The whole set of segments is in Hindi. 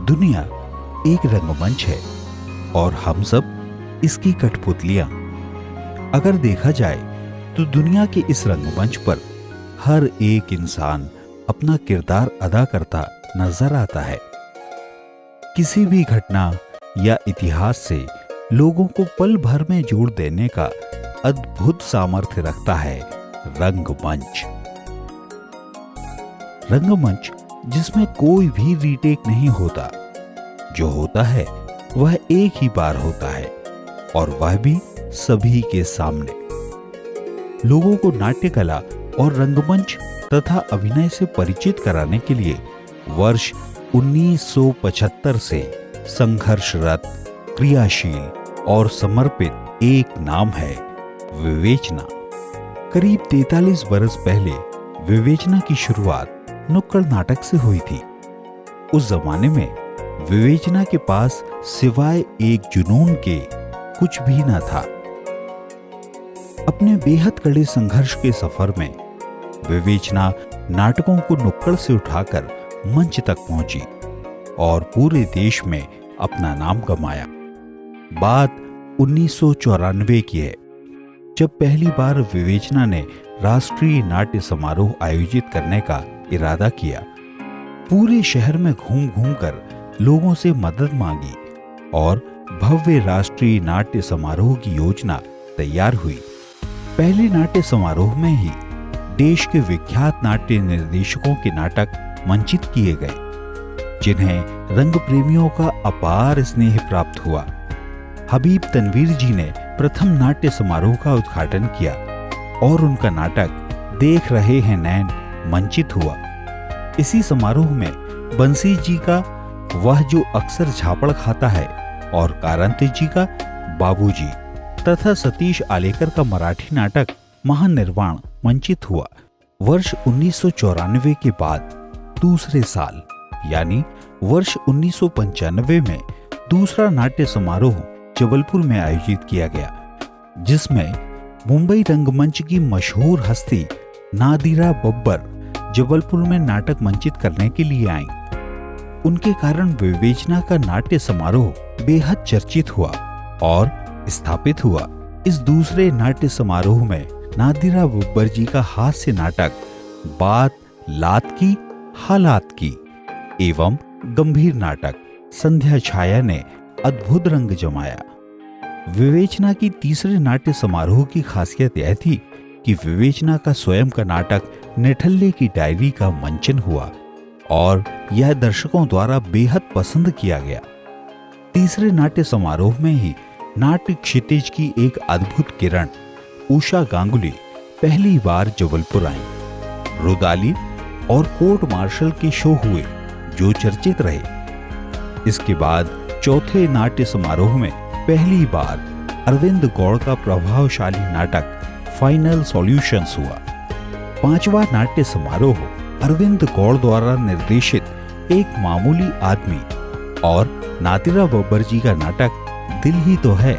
दुनिया एक रंगमंच है और हम सब इसकी कठपुतलियां। अगर देखा जाए तो दुनिया के इस रंगमंच पर हर एक इंसान अपना किरदार अदा करता नजर आता है। किसी भी घटना या इतिहास से लोगों को पल भर में जोड़ देने का अद्भुत सामर्थ्य रखता है रंगमंच। रंगमंच जिसमें कोई भी रीटेक नहीं होता, जो होता है वह एक ही बार होता है और वह भी सभी के सामने। लोगों को नाट्य कला और रंगमंच तथा अभिनय से परिचित कराने के लिए वर्ष 1975 से संघर्षरत, क्रियाशील और समर्पित एक नाम है विवेचना। करीब 43 वर्ष पहले विवेचना की शुरुआत नुक्कड़ नाटक से हुई थी। उस जमाने में विवेचना के पास सिवाय एक जुनून के कुछ भी न था। अपने बेहद कड़े संघर्ष के सफर में विवेचना नाटकों को नुक्कड़ से उठाकर मंच तक पहुंची और पूरे देश में अपना नाम कमाया। बात 1994 की है, जब पहली बार विवेचना ने राष्ट्रीय नाट्य समारोह आयोजित करने का इरादा किया। पूरे शहर में घूम घूम कर लोगों से मदद मांगी और भव्य राष्ट्रीय नाट्य समारोह की योजना तैयार हुई। पहले नाट्य समारोह में ही देश के विख्यात नाट्य निर्देशकों के नाटक मंचित किए गए, जिन्हें रंग प्रेमियों का अपार स्नेह प्राप्त हुआ। हबीब तनवीर जी ने प्रथम नाट्य समारोह का उद्घाटन किया और उनका नाटक देख रहे हैं नैन मंचित हुआ। इसी समारोह में बंसी जी का वह जो अक्सर झापड़ खाता है और कांति जी का बाबूजी तथा सतीश आलेकर का मराठी नाटक महानिर्वाण मंचित हुआ। वर्ष 1994 के बाद दूसरे साल यानी वर्ष 1995 में दूसरा नाट्य समारोह जबलपुर में आयोजित किया गया, जिसमें मुंबई रंगमंच की मशहूर हस्ती नादिरा बब्बर जबलपुर में नाटक मंचित करने के लिए आईं। उनके कारण विवेचना का नाट्य समारोह बेहद चर्चित हुआ और स्थापित हुआ। इस दूसरे नाट्य समारोह में नादिरा बब्बर जी का हास्य नाटक बात लात की हालात की एवं गंभीर नाटक संध्या छाया ने अद्भुत रंग जमाया। विवेचना की तीसरे नाट्य समारोह की खासियत यह थी कि विवेचना का स्वयं का नाटक निठल्ले की डायरी का मंचन हुआ और यह दर्शकों द्वारा बेहद पसंद किया गया। तीसरे नाट्य समारोह में ही नाट्य क्षितिज की एक अद्भुत किरण उषा गांगुली पहली बार जबलपुर आई। रुदाली और कोर्ट मार्शल के शो हुए जो चर्चित रहे। इसके बाद चौथे नाट्य समारोह में पहली बार अरविंद गौड़ का प्रभावशाली नाटक फाइनल सॉल्यूशंस हुआ। पांचवा नाट्य समारोह अरविंद गौड़ द्वारा निर्देशित एक मामूली आदमी और नादिरा बब्बर जी का नाटक दिल ही तो है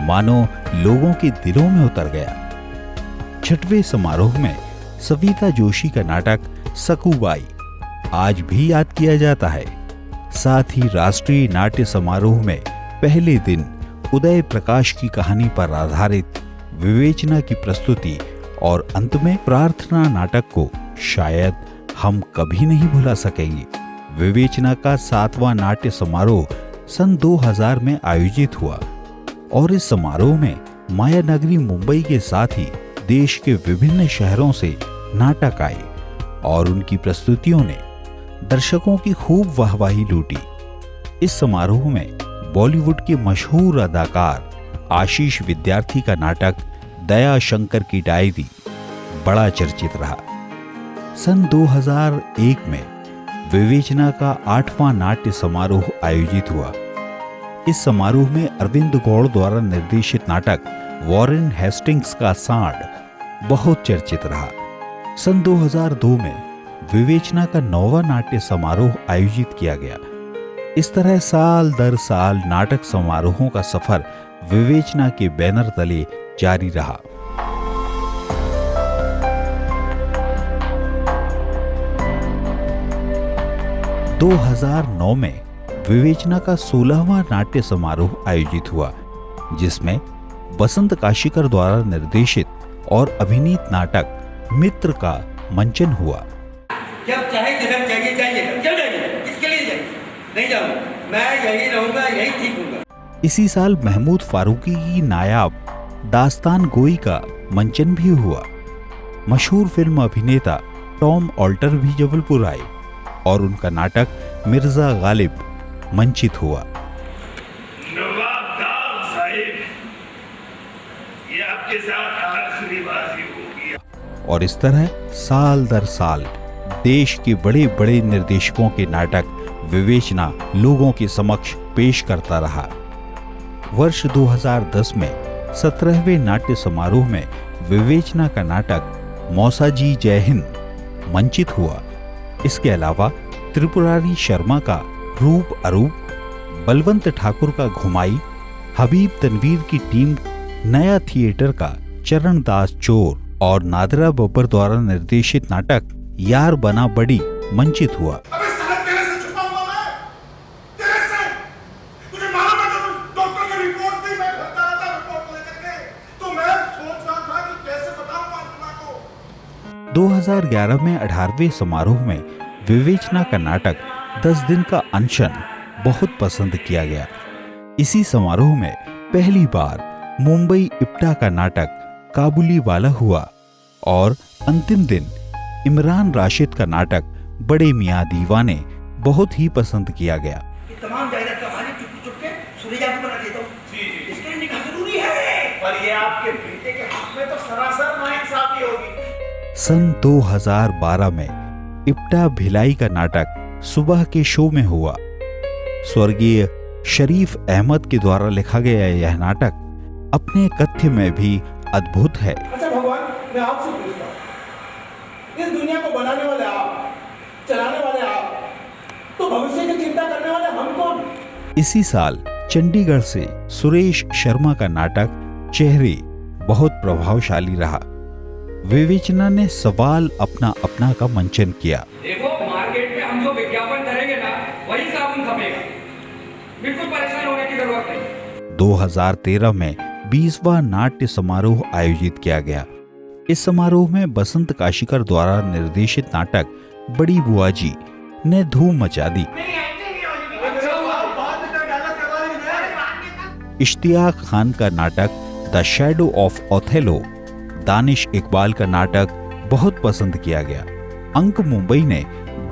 मानो लोगों के दिलों में उतर गया। छठवें समारोह में सविता जोशी का नाटक सकुबाई आज भी याद किया जाता है। साथ ही राष्ट्रीय नाट्य समारोह में पहले दिन उदय प्रकाश की कहानी पर आधारित विवेचना की प्रस्तुति और अंत में प्रार्थना नाटक को शायद हम कभी नहीं भुला सकेंगे। विवेचना का 7वां नाट्य समारोह सन 2000 में आयोजित हुआ और इस समारोह में माया नगरी मुंबई के साथ ही देश के विभिन्न शहरों से नाटक आए और उनकी प्रस्तुतियों ने दर्शकों की खूब वाहवाही लूटी। इस समारोह में बॉलीवुड के मशहूर अदाकार आशीष विद्यार्थी का नाटक दया शंकर की डायरी बड़ा चर्चित रहा। सन 2001 में विवेचना का 8वां नाट्य समारोह आयोजित हुआ। इस समारोह में अरविंद गौड़ द्वारा निर्देशित नाटक वॉरेन हेस्टिंग्स का सांड बहुत चर्चित रहा। सन 2002 में विवेचना का 9वां नाट्य समारोह आयोजित किया गया। इस तरह साल दर साल नाटक समारोहों का सफर विवेचना के बैनर तले जारी रहा। 2009 में विवेचना का 16वां नाट्य समारोह आयोजित हुआ, जिसमें बसंत काशीकर द्वारा निर्देशित और अभिनीत नाटक मित्र का मंचन हुआ। जब चाहे जिधर चाहिए जाइए, क्यों जाइए, किसके लिए जाइए, नहीं जाऊंगा, मैं यही रहूंगा, यही ठीक हूंगा। इसी साल महमूद फारूकी की नायाब दास्तान गोई का मंचन भी हुआ। मशहूर फिल्म अभिनेता टॉम ऑल्टर भी जबलपुर आए और उनका नाटक मिर्जा गालिब मंचित हुआ। नवाब साहिब, ये आपके साथ आखिरी बाजी होगी। और इस तरह साल दर साल देश के बड़े बड़े निर्देशकों के नाटक विवेचना लोगों के समक्ष पेश करता रहा। वर्ष 2010 में 17वें नाट्य समारोह में विवेचना का नाटक मौसाजी जय हिंद मंचित हुआ। इसके अलावा त्रिपुरारी शर्मा का रूप अरूप, बलवंत ठाकुर का घुमाई, हबीब तनवीर की टीम नया थिएटर का चरणदास चोर और नादरा बब्बर द्वारा निर्देशित नाटक यार बना बड़ी मंचित हुआ। दो 2011 में 18वें समारोह में विवेचना का नाटक 10 दिन का अनशन बहुत पसंद किया गया। इसी समारोह में पहली बार मुंबई इप्टा का नाटक काबुली वाला हुआ और अंतिम दिन इमरान राशिद का नाटक बड़े मियां दीवाने बहुत ही पसंद किया गया। तमाम जायदाद का मालिक चुपके सुरेजा को बना देता हूं, इसके लिए निकाह जरूरी है। पर ये आपके बेटे के हक में तो सरासर नाइंसाफी होगी। सन 2012 में इप्टा भिलाई का नाटक सुबह के शो में हुआ। स्वर्गीय शरीफ अहमद के द्वारा लिखा गया यह नाटक अपने कथ्य में भी अद्भुत है। अच्छा भगवान, मैं आपसे पूछता हूँ, इस दुनिया को बनाने वाले आप, चलाने वाले आप, तो भविष्य की चिंता करने वाले हम कौन? इसी साल चंडीगढ़ से सुरेश शर्मा का नाटक चेहरे बहुत प्रभावशाली रहा। विवेचना ने सवाल अपना अपना का मंचन किया। देखो, मार्केट में हम जो विज्ञापन करेंगे ना, वही साबुन खपेगा, बिल्कुल परेशान होने की जरूरत नहीं। 2013 में 20वां नाट्य समारोह आयोजित किया गया। इस समारोह में बसंत काशीकर द्वारा निर्देशित नाटक बड़ी बुआ जी ने धूम मचा दी। इश्तियाक खान का नाटक the shadow of Othello, Danish Iqbal का नाटक बहुत पसंद किया गया। अंक मुंबई ने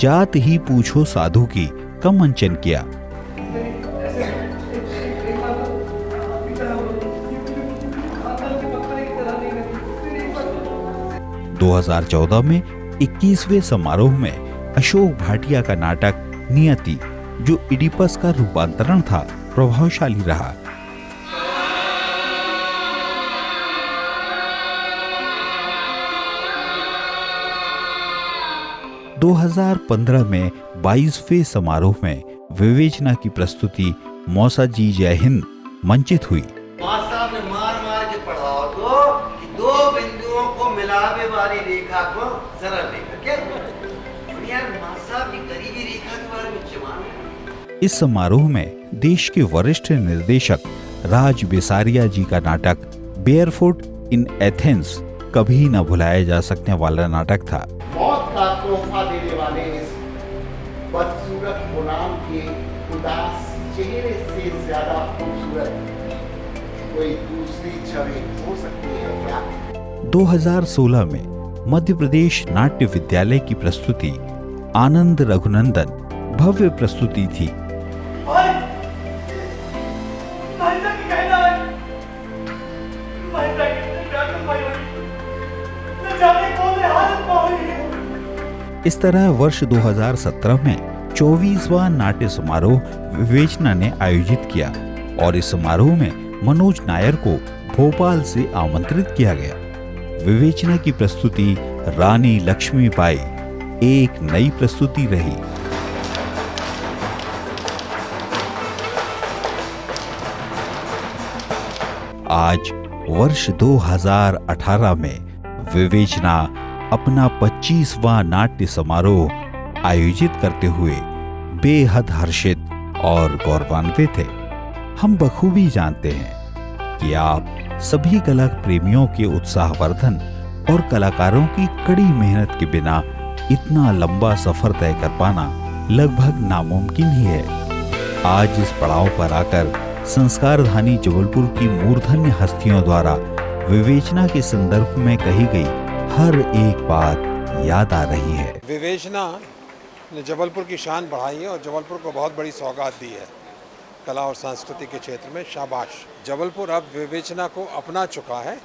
जात ही पूछो साधु की का मंचन किया। 2014 में 21वें समारोह में अशोक भाटिया का नाटक नियति, जो इडिपस का रूपांतरण था, प्रभावशाली रहा। – 2015 में 22वें समारोह में विवेचना की प्रस्तुति मौसाजी जय हिंद मंचित हुई। मास्टर ने मार मार के पढ़ाओ तो कि दो बिंदुओं को मिलावे वाली रेखा को जरा देखा क्या यार, मास्टर की गरीबी रेखा के बारे में जवान। इस समारोह में देश के वरिष्ठ निर्देशक राज बेसारिया जी का नाटक बेयरफुट इन एथेंस कभी न भुलाया जा सकने वाला नाटक था। मौत का तोहफा देने वाले इस बदसूरत गुलाम के उदास चेहरे से ज्यादा खूबसूरत कोई दूसरी छवि हो सकती है क्या? 2016 में मध्य प्रदेश नाट्य विद्यालय की प्रस्तुति आनंद रघुनंदन भव्य प्रस्तुति थी। इस तरह वर्ष 2017 में 24वां नाट्य समारोह विवेचना ने आयोजित किया और इस समारोह में मनोज नायर को भोपाल से आमंत्रित किया गया। विवेचना की प्रस्तुति रानी लक्ष्मीबाई एक नई प्रस्तुति रही। आज वर्ष 2018 में विवेचना अपना 25वां नाट्य समारोह आयोजित करते हुए बेहद हर्षित और गौरवान्वित है। हम बखूबी जानते हैं कि आप सभी कला प्रेमियों के उत्साहवर्धन और कलाकारों की कड़ी मेहनत के बिना इतना लंबा सफर तय कर पाना लगभग नामुमकिन ही है। आज इस पड़ाव पर आकर संस्कारधानी जबलपुर की मूर्धन्य हस्तियों द्वारा विवेचना के संदर्भ में कही गई हर एक बात याद आ रही है। विवेचना ने जबलपुर की शान बढ़ाई है और जबलपुर को बहुत बड़ी सौगात दी है कला और संस्कृति के क्षेत्र में। शाबाश। जबलपुर अब विवेचना को अपना चुका है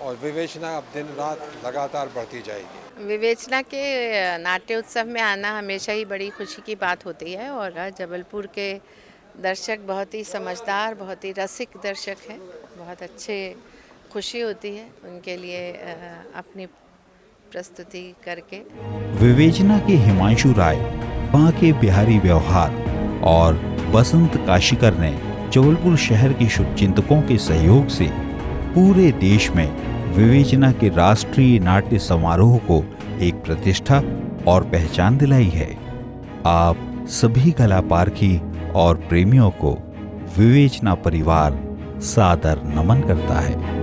और विवेचना अब दिन रात लगातार बढ़ती जाएगी। विवेचना के नाट्य उत्सव में आना हमेशा ही बड़ी खुशी की बात होती है और जबलपुर के दर्शक बहुत ही समझदार, बहुत ही रसिक दर्शक हैं। बहुत अच्छे, खुशी होती है उनके लिए अपनी प्रस्तुति करके। विवेचना के हिमांशु राय, बांके बिहारी व्यवहार और बसंत काशीकर ने जबलपुर शहर के शुभचिंतकों के सहयोग से पूरे देश में विवेचना के राष्ट्रीय नाट्य समारोह को एक प्रतिष्ठा और पहचान दिलाई है। आप सभी कला पारखी और प्रेमियों को विवेचना परिवार सादर नमन करता है।